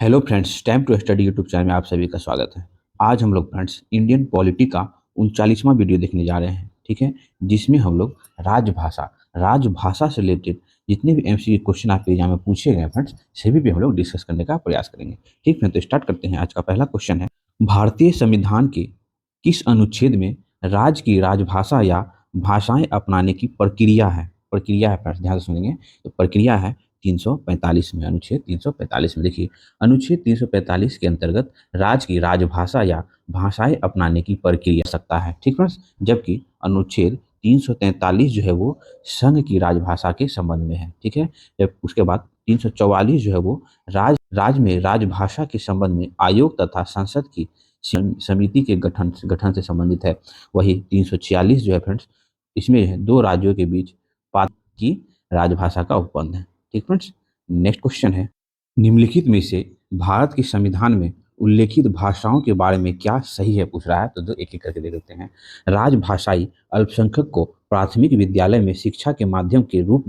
Hello friends, time to study YouTube channel में आप सभी का स्वागत है। आज हम लोग फ्रेंड्स इंडियन पॉलिटी का 39वां वीडियो देखने जा रहे हैं, ठीक है। जिसमें हम लोग राजभाषा से रिलेटेड जितने भी एमसीक्यू क्वेश्चन आपके एग्जाम में पूछे गए फ्रेंड्स, सभी पे हम लोग डिस्कस करने का प्रयास करेंगे। ठीक है, तो स्टार्ट करते हैं। आज का पहला क्वेश्चन है, भारतीय संविधान के किस अनुच्छेद में राज्य की राजभाषा या भाषाएं अपनाने की प्रक्रिया है फ्रेंड्स, ध्यान से सुनेंगे। तो प्रक्रिया है 345 में, अनुच्छेद 345 में। देखिए, अनुच्छेद 345 के अंतर्गत राज्य की राजभाषा या भाषाएं अपनाने की प्रक्रिया सकता है, ठीक फ्रेंड्स। जबकि अनुच्छेद 343 जो है वो संघ की राजभाषा के संबंध में है, ठीक है। जब उसके बाद 344 जो है वो राज्य में राजभाषा के संबंध में आयोग तथा संसद की समिति के गठन से संबंधित है। वही 346 जो है फ्रेंड्स, इसमें है दो राज्यों के बीच बात की राजभाषा का उपबंध है, ठीक फ्रेंड्स। नेक्स्ट क्वेश्चन है, निम्नलिखित में से भारत के संविधान में उल्लेखित भाषाओं के बारे में क्या सही है, पूछ रहा है। तो दो एक एक करके देख लेते हैं। राजभाषाई अल्पसंख्यक को प्राथमिक विद्यालय में शिक्षा के माध्यम के रूप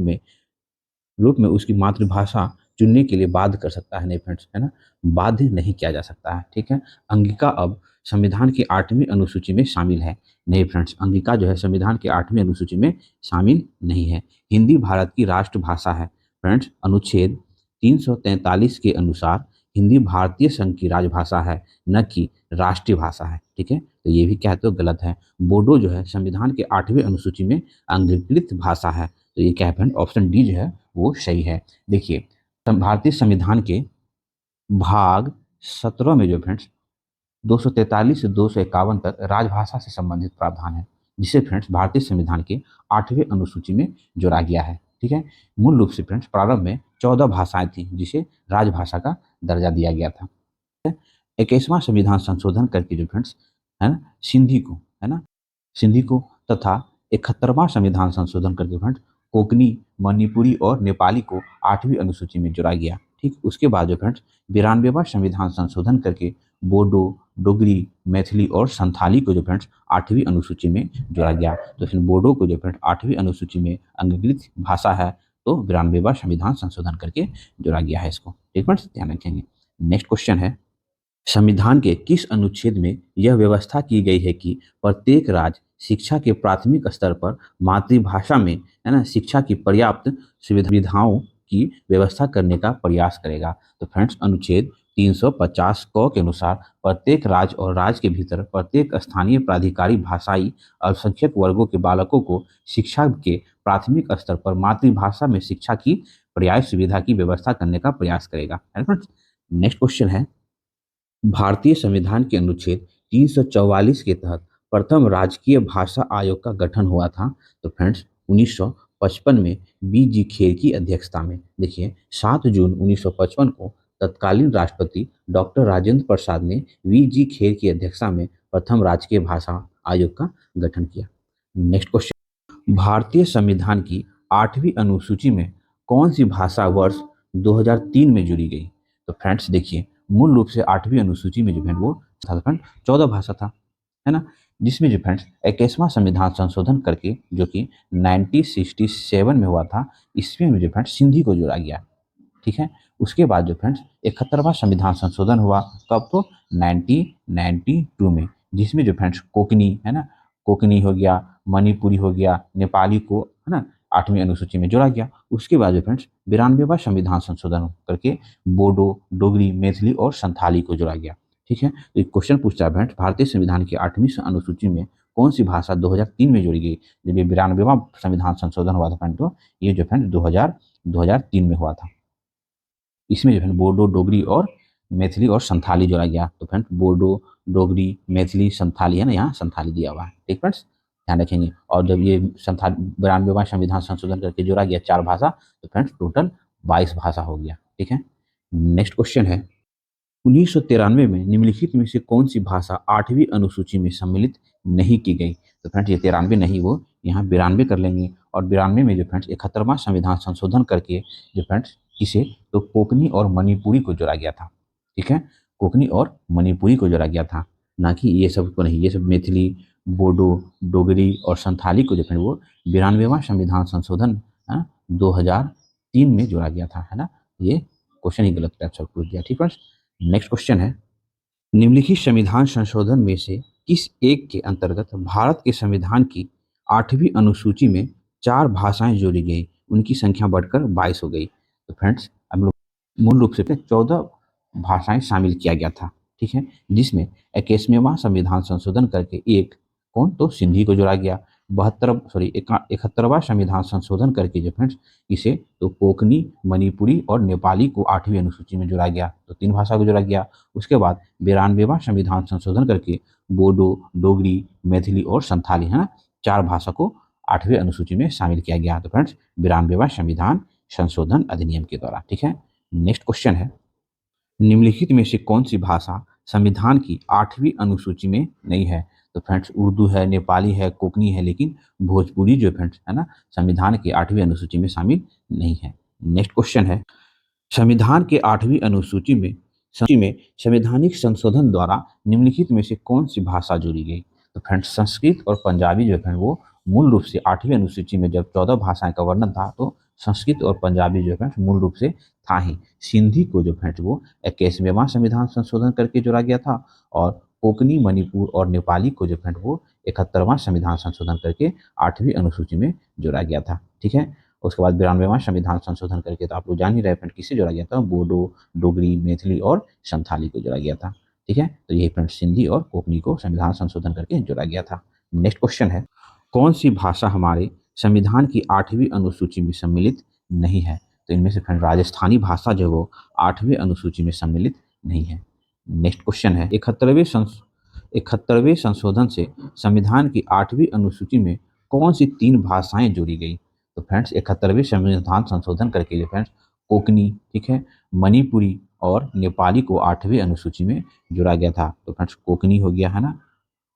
में उसकी मातृभाषा चुनने के लिए बाध्य कर सकता है, नहीं फ्रेंड्स, है ना। बाध्य नहीं किया जा सकता है, ठीक है। अंगिका अब संविधान की 8वीं अनुसूची में शामिल है, नहीं फ्रेंड्स, अंगिका जो है संविधान की 8वीं अनुसूची में शामिल नहीं है। हिंदी भारत की राष्ट्रभाषा है फ्रेंड्स, अनुच्छेद 343 के अनुसार हिंदी भारतीय संघ की राजभाषा है, न कि राष्ट्रीय भाषा है, ठीक है। तो ये भी क्या है, तो गलत है। बोडो जो है संविधान के 8वीं अनुसूची में अंगीकृत भाषा है, तो ये क्या है फ्रेंड, ऑप्शन डी जो है वो सही है। देखिए, भारतीय संविधान के भाग 17 में जो फ्रेंड्स 243 से 251 तक राजभाषा से संबंधित प्रावधान है, जिसे फ्रेंड्स भारतीय संविधान के 8वें अनुसूची में जोड़ा गया है, ठीक है। मूल रूप से फ्रेंड्स प्रारंभ में 14 भाषाएं थी जिसे राजभाषा का दर्जा दिया गया था। 21वां संविधान संशोधन करके जो फ्रेंड्स, है ना, सिंधी को तथा 71वां संविधान संशोधन करके फ्रेंड्स कोंकणी, मणिपुरी और नेपाली को 8वीं अनुसूची में जोड़ा गया, ठीक। उसके बाद जो फ्रेंड्स 92वां संविधान संशोधन करके बोडो, डोगरी, मैथिली और संथाली को जो फ्रेंड्स 8वीं अनुसूची में जोड़ा गया। तो फिर बोडो को जो फ्रेंड्स 8वीं अनुसूची में अंगीकृत भाषा है, तो 92वां संविधान संशोधन करके जोड़ा गया है इसको, ठीक फ्रेंड्स, ध्यान रखेंगे। नेक्स्ट क्वेश्चन है, संविधान के किस अनुच्छेद में यह व्यवस्था की गई है कि प्रत्येक राज्य शिक्षा के प्राथमिक स्तर पर मातृभाषा में, है ना, शिक्षा की पर्याप्त सुविधाओं की व्यवस्था करने का प्रयास करेगा। तो फ्रेंड्स अनुच्छेद 350 क के अनुसार प्रत्येक राज्य और राज्य के भीतर प्रत्येक स्थानीय प्राधिकारी भाषाई अल्पसंख्यक वर्गों के बालकों को शिक्षा के प्राथमिक स्तर पर मातृभाषा में शिक्षा की पर्याप्त सुविधा की व्यवस्था करने का प्रयास करेगा। नेक्स्ट क्वेश्चन है, भारतीय संविधान के अनुच्छेद 344 के तहत प्रथम राजकीय भाषा आयोग का गठन हुआ था। तो फ्रेंड्स 1955 में बी.जी. खेर की अध्यक्षता में। देखिए, 7 जून 1955 को तत्कालीन राष्ट्रपति डॉक्टर राजेंद्र प्रसाद ने वी.जी. खेर की अध्यक्षता में प्रथम राजकीय भाषा आयोग का गठन किया। नेक्स्ट क्वेश्चन, भारतीय संविधान की 8वीं अनुसूची में कौन सी भाषा वर्ष 2003 में जुड़ी गई। तो फ्रेंड्स देखिए, मूल रूप से 8वीं अनुसूची में जो है वो था फ्रेंड 14 भाषा था, है ना। जिसमें जो फ्रेंड्स 21वां संविधान संशोधन करके जो कि 1967 में हुआ था, इसमें जो फ्रेंड्स सिंधी को जोड़ा गया, ठीक है। उसके बाद जो फ्रेंड्स 71वां संविधान संशोधन हुआ, कब, तो 1992 में, जिसमें जो फ्रेंड्स कोंकणी, है ना, कोंकणी हो गया, मणिपुरी हो गया, नेपाली को, है ना, 8वीं अनुसूची में जोड़ा गया। उसके बाद जो फ्रेंड्स 92वां संविधान संशोधन करके बोडो, डोगरी, मैथिली और संथाली को जोड़ा गया, ठीक है। तो एक क्वेश्चन पूछता है फ्रेंड्स, भारतीय संविधान की 8वीं अनुसूची में कौन सी भाषा 2003 में जोड़ी गई। जब ये 92वां संविधान संशोधन हुआ था फ्रेंड, तो ये जो फ्रेंड 2003 में हुआ था। इसमें जो है बोडो, डोगरी और मैथिली और संथाली जोड़ा गया। तो फ्रेंड्स बोडो, डोगरी, मैथिली, संथाली, है ना, यहाँ संथाली दिया हुआ है, ठीक फ्रेंड्स, ध्यान रखेंगे। और जब ये 92वां संविधान संशोधन करके जोड़ा गया 4 भाषा, तो फ्रेंड्स टोटल 22 भाषा हो गया, ठीक है। नेक्स्ट क्वेश्चन है, 1993 में निम्नलिखित में से कौन सी भाषा 8वीं अनुसूची में सम्मिलित नहीं की गई। तो फ्रेंड्स ये 93 नहीं, वो यहाँ 92 कर लेंगे। और 92 में जो फ्रेंड्स 71वां संविधान संशोधन करके जो फ्रेंड्स किसे, तो कोंकणी और मणिपुरी को जोड़ा गया था, ठीक है। कोंकणी और मणिपुरी को जोड़ा गया था, ना कि ये सब को नहीं। ये सब मैथिली, बोडो, डोगरी और संथाली को जो है वो 92वां संविधान संशोधन 2003 में जोड़ा गया था, है ना। ये क्वेश्चन ही गलत पूछ दिया, ठीक फ्रेंड्स। नेक्स्ट क्वेश्चन है, निम्नलिखित संविधान संशोधन में से किस एक के अंतर्गत भारत के संविधान की 8वीं अनुसूची में 4 भाषाएं जोड़ी गई, उनकी संख्या बढ़कर 22 हो गई। तो फ्रेंड्स हम लोग मूल रूप से 14 भाषाएं शामिल किया गया था, ठीक है, जिसमें 21वें संविधान संशोधन करके एक कौन तो सिंधी को जोड़ा गया, 71वां संविधान संशोधन करके जो फ्रेंड्स इसे तो कोंकणी, मणिपुरी और नेपाली को 8वीं अनुसूची में जोड़ा गया, तो 3 भाषा को जोड़ा गया। उसके बाद 92वां संविधान संशोधन करके बोडो, डोगरी, मैथिली और संथाली, है ना, 4 भाषा को 8वीं अनुसूची में शामिल किया गया। तो फ्रेंड्स 92वां संविधान संशोधन अधिनियम के द्वारा, ठीक है। नेक्स्ट क्वेश्चन है, निम्नलिखित में से कौन सी भाषा संविधान की 8वीं अनुसूची में नहीं है। तो फ्रेंड्स उर्दू है, नेपाली है, कोंकणी है, लेकिन भोजपुरी जो फ्रेंड्स है ना संविधान की 8वीं अनुसूची में शामिल नहीं है। नेक्स्ट क्वेश्चन है, संविधान के 8वीं अनुसूची में संवैधानिक संशोधन द्वारा निम्नलिखित में से कौन सी भाषा जोड़ी गई। तो फ्रेंड्स संस्कृत और पंजाबी जो है वो मूल रूप से 8वीं अनुसूची में जब 14 भाषाएं का वर्णन था तो संस्कृत और पंजाबी जो है मूल रूप से था ही। सिंधी को जो फ्रेंड्स वो 21वें संविधान संशोधन करके जोड़ा गया था, और कोंकणी, मणिपुर और नेपाली को जो फ्रेंड वो 71वां संविधान संशोधन करके 8वीं अनुसूची में जोड़ा गया था, ठीक है। उसके बाद 92वां संविधान संशोधन करके तो आप लोग जान ही रहे फ्रेंड किसे जोड़ा गया था, बोडो, डोगरी, मैथिली और संथाली को जोड़ा गया था, ठीक है। तो यही फ्रेंड सिंधी और कोंकणी को संविधान संशोधन करके जोड़ा गया था। नेक्स्ट क्वेश्चन है, कौन सी भाषा हमारे संविधान की 8वीं अनुसूची में सम्मिलित नहीं है। तो इनमें से फ्रेंड राजस्थानी भाषा जो वो 8वीं अनुसूची में सम्मिलित नहीं है। नेक्स्ट क्वेश्चन है, 71वें संशोधन से संविधान की 8वीं अनुसूची में कौन सी 3 भाषाएं जोड़ी गई। तो फ्रेंड्स 71वें संविधान संशोधन करके जो फ्रेंड्स कोंकणी, ठीक है, मणिपुरी और नेपाली को 8वीं अनुसूची में जोड़ा गया था। तो फ्रेंड्स कोंकणी हो गया, है ना,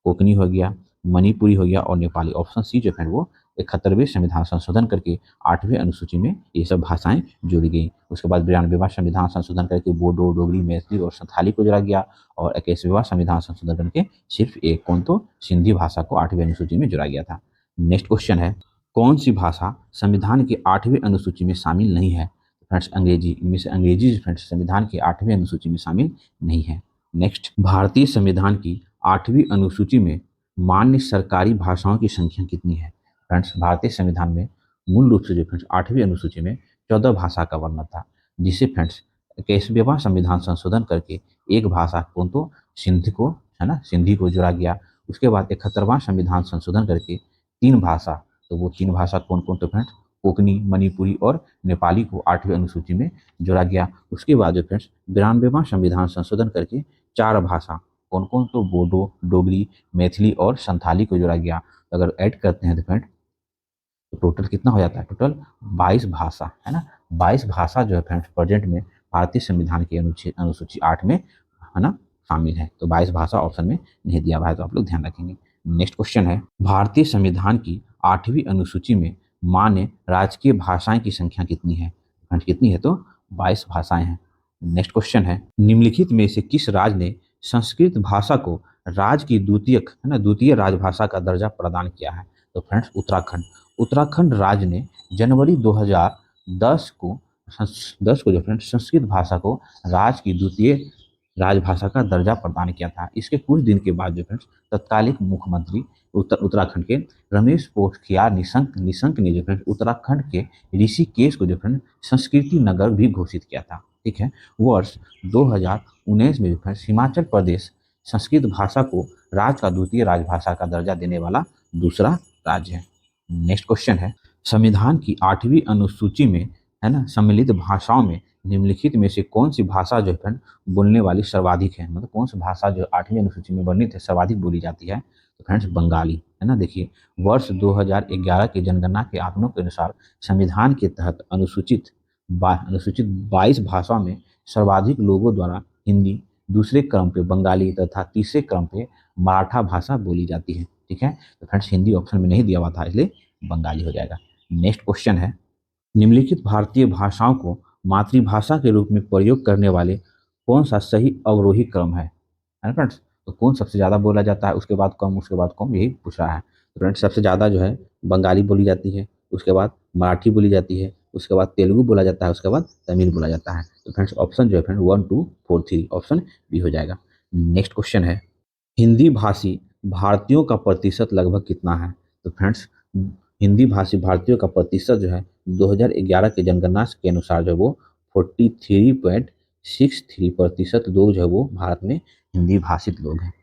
कोंकणी हो गया, मणिपुरी हो गया और नेपाली, ऑप्शन सी जो है वो 71वें संविधान संशोधन करके 8वीं अनुसूची में ये सब भाषाएं जोड़ी गई। उसके बाद 92वां संविधान संशोधन करके बोडो, डोगरी, मैथिली और संथाली को जोड़ा गया, और 21वें संविधान संशोधन करके सिर्फ एक कौन तो सिंधी भाषा को 8वीं अनुसूची में जोड़ा गया था। नेक्स्ट क्वेश्चन है, कौन सी भाषा संविधान की 8वीं अनुसूची में शामिल नहीं है। फ्रेंड्स अंग्रेजी, इनमें से अंग्रेजी फ्रेंड्स संविधान की 8वीं अनुसूची में शामिल नहीं है। नेक्स्ट, भारतीय संविधान की 8वीं अनुसूची में मान्य सरकारी भाषाओं की संख्या कितनी है। फ्रेंड्स भारतीय संविधान में मूल रूप से जो फ्रेंड्स 8वीं अनुसूची में 14 भाषा का वर्णन था, जिसे फ्रेंड्स 21वें संविधान संशोधन करके एक भाषा कौन तो सिंधी को, है ना, सिंधी को जोड़ा गया। उसके बाद 71वां संविधान संशोधन करके 3 भाषा, तो वो 3 भाषा कौन कौन तो फ्रेंड्स कोंकणी, मणिपुरी और नेपाली को 8वीं अनुसूची में जोड़ा गया। उसके बाद जो फ्रेंड्स 92वां संविधान संशोधन करके 4 भाषा कौन कौन तो बोडो, डोगरी, मैथिली और संथाली को जोड़ा गया। अगर ऐड करते हैं तो फ्रेंड तो टोटल कितना हो जाता है, टोटल 22 भाषा, है ना, 22 भाषा जो है फ्रेंड्स प्रेजेंट में भारतीय संविधान की अनुसूची 8 में, है ना, शामिल है। तो 22 भाषा ऑप्शन में नहीं दिया हुआ है, तो आप लोग ध्यान रखेंगे। नेक्स्ट क्वेश्चन है, भारतीय संविधान की 8वीं अनुसूची में मान्य राजकीय भाषाएं की संख्या कितनी है। फ्रेंड्स कितनी है, तो 22 भाषाएं हैं। नेक्स्ट क्वेश्चन है, निम्नलिखित में से किस राज्य ने संस्कृत भाषा को राज्य की द्वितीय राजभाषा का दर्जा प्रदान किया है। तो फ्रेंड्स उत्तराखंड राज्य ने जनवरी 2010 को जो फ्रेंड्स संस्कृत भाषा को राज्य की द्वितीय राजभाषा का दर्जा प्रदान किया था। इसके कुछ दिन के बाद जो फ्रेंड्स तत्कालीन मुख्यमंत्री उत्तराखंड के रमेश पोखरियाल निशंक ने जो फ्रेंड्स उत्तराखंड के ऋषिकेश को जो फ्रेंड संस्कृति नगर भी घोषित किया था, ठीक है। वर्ष 2019 में जो फ्रेंड्स हिमाचल प्रदेश संस्कृत भाषा को राज्य का द्वितीय राजभाषा का दर्जा देने वाला दूसरा राज्य है। नेक्स्ट क्वेश्चन है, संविधान की 8वीं अनुसूची में, है ना, सम्मिलित भाषाओं में निम्नलिखित में से कौन सी भाषा जो है बोलने वाली सर्वाधिक है, मतलब कौन सी भाषा जो 8वीं अनुसूची में वर्णित है सर्वाधिक बोली जाती है। तो फ्रेंड्स बंगाली, है ना। देखिए वर्ष 2011 की जनगणना के आंकड़ों के अनुसार संविधान के तहत अनुसूचित 22 भाषाओं में सर्वाधिक लोगों द्वारा हिंदी, दूसरे क्रम पे बंगाली तथा तीसरे क्रम पे मराठा भाषा बोली जाती है, ठीक है। तो फ्रेंड्स हिंदी ऑप्शन में नहीं दिया हुआ था, इसलिए बंगाली हो जाएगा। नेक्स्ट क्वेश्चन है, निम्नलिखित भारतीय भाषाओं को मातृभाषा के रूप में प्रयोग करने वाले कौन सा सही अवरोही क्रम है ना फ्रेंड्स। तो कौन सबसे ज़्यादा बोला जाता है, उसके बाद कम, उसके बाद कम, यही पूछ रहा है। तो फ्रेंड्स सबसे ज़्यादा जो है बंगाली बोली जाती है, उसके बाद मराठी बोली जाती है, उसके बाद तेलुगु बोला जाता है, उसके बाद तमिल बोला जाता है। तो फ्रेंड्स ऑप्शन जो है फ्रेंड 1 2 4 3 ऑप्शन बी हो जाएगा। नेक्स्ट क्वेश्चन है, हिंदी भाषी भारतीयों का प्रतिशत लगभग कितना है? तो फ्रेंड्स हिंदी भाषी भारतीयों का प्रतिशत जो है 2011 के जनगणना के अनुसार जो है वो 43.63% लोग जो है वो भारत में हिंदी भाषित लोग हैं।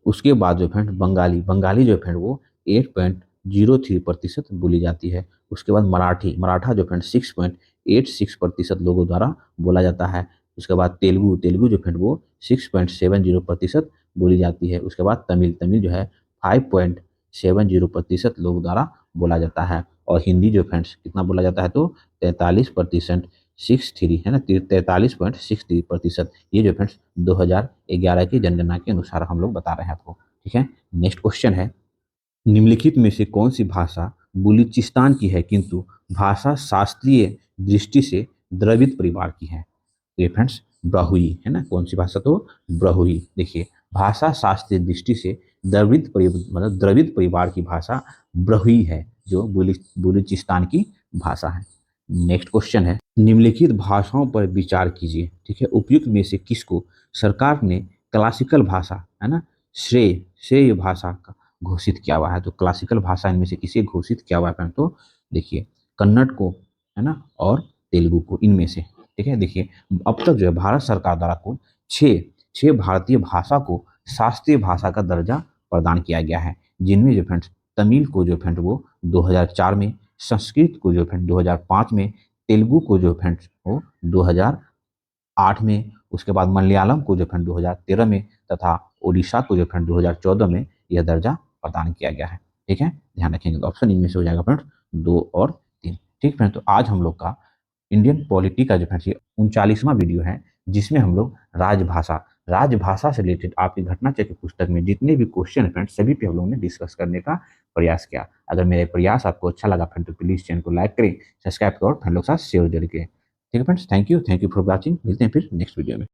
उसके बाद जो फ्रेंड बंगाली बंगाली जो फ्रेंड वो 8.03% बोली जाती है। उसके बाद मराठी मराठा जो फ्रेंड 6.86% लोगों द्वारा बोला जाता है। उसके बाद तेलुगु तेलुगु जो फ्रेंड वो 6.70% बोली जाती है। उसके बाद तमिल तमिल जो है 5.70% लोगों द्वारा बोला जाता है। और हिंदी जो फ्रेंड्स कितना बोला जाता है? तो 43% 63 है ना, 43.63%। ये जो फ्रेंड्स 2011 की जनगणना के अनुसार हम लोग बता रहे हैं आपको। ठीक है, नेक्स्ट क्वेश्चन है, निम्नलिखित में से कौन सी भाषा बलूचिस्तान की है किंतु भाषा शास्त्रीय दृष्टि से द्रविड़ परिवार की है? तो ये फ्रेंड्स ब्राहुई है ना, कौन सी भाषा? तो ब्राहुई। देखिए भाषा शास्त्रीय दृष्टि से मतलब द्रविड़ परिवार की भाषा ब्राहुई है, जो बलूचिस्तान की भाषा है। नेक्स्ट क्वेश्चन है, निम्नलिखित भाषाओं पर विचार कीजिए। ठीक है, उपयुक्त में से किसको सरकार ने क्लासिकल भाषा है ना श्रेय भाषा का घोषित किया हुआ है? तो क्लासिकल भाषा इनमें से किसे घोषित किया हुआ है? तो देखिए कन्नड़ को है ना, और तेलुगु को, इनमें से। ठीक है, देखिए अब तक जो है भारत सरकार द्वारा कुल छः छः भारतीय भाषा को शास्त्रीय भाषा का दर्जा प्रदान किया गया है, जिनमें जो फ्रेंड्स तमिल को जो फ्रेंड वो 2004 में, संस्कृत को जो फ्रेंड 2005 में, तेलुगु को जो फ्रेंड्स वो 2008 में, उसके बाद मलयालम को जो फ्रेंड 2013 में, तथा उड़ीसा को जो फ्रेंड 2014 में यह दर्जा प्रदान किया गया है। ठीक है, ध्यान रखेंगे, तो ऑप्शन इनमें से हो जाएगा फ्रेंड्स 2 और 3। ठीक फ्रेंड, तो आज हम लोग का इंडियन पॉलिटी का जो फ्रेंड्स ये 39वां वीडियो है, जिसमें हम लोग राजभाषा से रिलेटेड आपकी घटना चक्र पुस्तक में जितने भी क्वेश्चन है फ्रेंड्स, सभी पे हम लोगों ने डिस्कस करने का प्रयास किया। अगर मेरे प्रयास आपको अच्छा लगा फ्रेंड तो प्लीज चैनल को लाइक करें, सब्सक्राइब करें और फ्रेंड लोग के साथ शेयर जरूर करें। ठीक है friends, thank you for watching. मिलते हैं फिर नेक्स्ट वीडियो में।